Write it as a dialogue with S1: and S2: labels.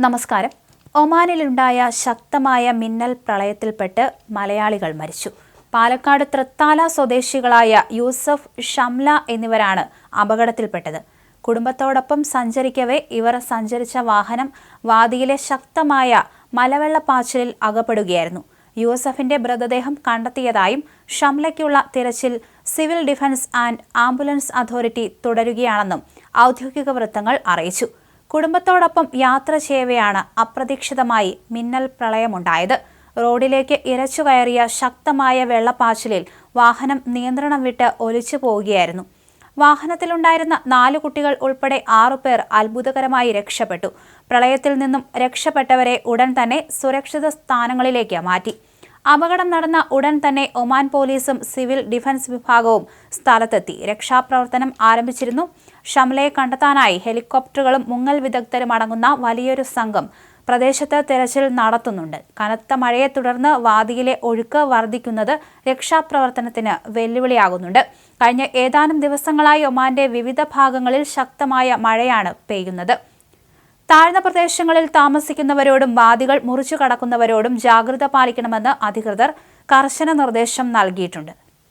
S1: നമസ്കാരം. ഒമാനിലുണ്ടായ ശക്തമായ മിന്നൽ പ്രളയത്തിൽപ്പെട്ട് മലയാളികൾ മരിച്ചു. പാലക്കാട് തൃത്താല സ്വദേശികളായ യൂസഫ്, ഷംല എന്നിവരാണ് അപകടത്തിൽപ്പെട്ടത്. കുടുംബത്തോടൊപ്പം സഞ്ചരിക്കവേ ഇവർ സഞ്ചരിച്ച വാഹനം വാദിയിലെ ശക്തമായ മലവെള്ളപ്പാച്ചിലിൽ അകപ്പെടുകയായിരുന്നു. യൂസഫിന്റെ മൃതദേഹം കണ്ടെത്തിയതായും ഷംലയ്ക്കുള്ള തിരച്ചിൽ civil defence and ambulance authority തുടരുകയാണെന്നും ഔദ്യോഗിക വൃത്തങ്ങൾ അറിയിച്ചു. കുടുംബത്തോടൊപ്പം യാത്ര ചെയ്യവെയാണ് അപ്രതീക്ഷിതമായി മിന്നൽ പ്രളയമുണ്ടായത്. റോഡിലേക്ക് ഇരച്ചു കയറിയ ശക്തമായ വെള്ളപ്പാച്ചിലിൽ വാഹനം നിയന്ത്രണം വിട്ട് ഒലിച്ചു പോവുകയായിരുന്നു. വാഹനത്തിലുണ്ടായിരുന്ന 4 കുട്ടികൾ ഉൾപ്പെടെ 6 പേർ അത്ഭുതകരമായി രക്ഷപ്പെട്ടു. പ്രളയത്തിൽ നിന്നും രക്ഷപ്പെട്ടവരെ ഉടൻ തന്നെ സുരക്ഷിത സ്ഥാനങ്ങളിലേക്ക് മാറ്റി. അപകടം നടന്ന ഉടൻ തന്നെ ഒമാൻ പോലീസും സിവിൽ ഡിഫൻസ് വിഭാഗവും സ്ഥലത്തെത്തി രക്ഷാപ്രവർത്തനം ആരംഭിച്ചിരുന്നു. ഷംലയെ കണ്ടെത്താനായി ഹെലികോപ്റ്ററുകളും മുങ്ങൽ വിദഗ്ധരും അടങ്ങുന്ന വലിയൊരു സംഘം പ്രദേശത്ത് തെരച്ചിൽ നടത്തുന്നുണ്ട്. കനത്ത മഴയെ തുടർന്ന് വാദിയിലെ ഒഴുക്ക് വർദ്ധിക്കുന്നത് രക്ഷാപ്രവർത്തനത്തിന് വെല്ലുവിളിയാകുന്നുണ്ട്. കഴിഞ്ഞ ഏതാനും ദിവസങ്ങളായി ഒമാന്റെ വിവിധ ഭാഗങ്ങളിൽ ശക്തമായ മഴയാണ് പെയ്യുന്നത്. താഴ്ന്ന പ്രദേശങ്ങളിൽ താമസിക്കുന്നവരോടും വാദികൾ മുറിച്ചു കടക്കുന്നവരോടും ജാഗ്രത പാലിക്കണമെന്ന് അധികൃതർ കർശന നിർദ്ദേശം നൽകിയിട്ടുണ്ട്.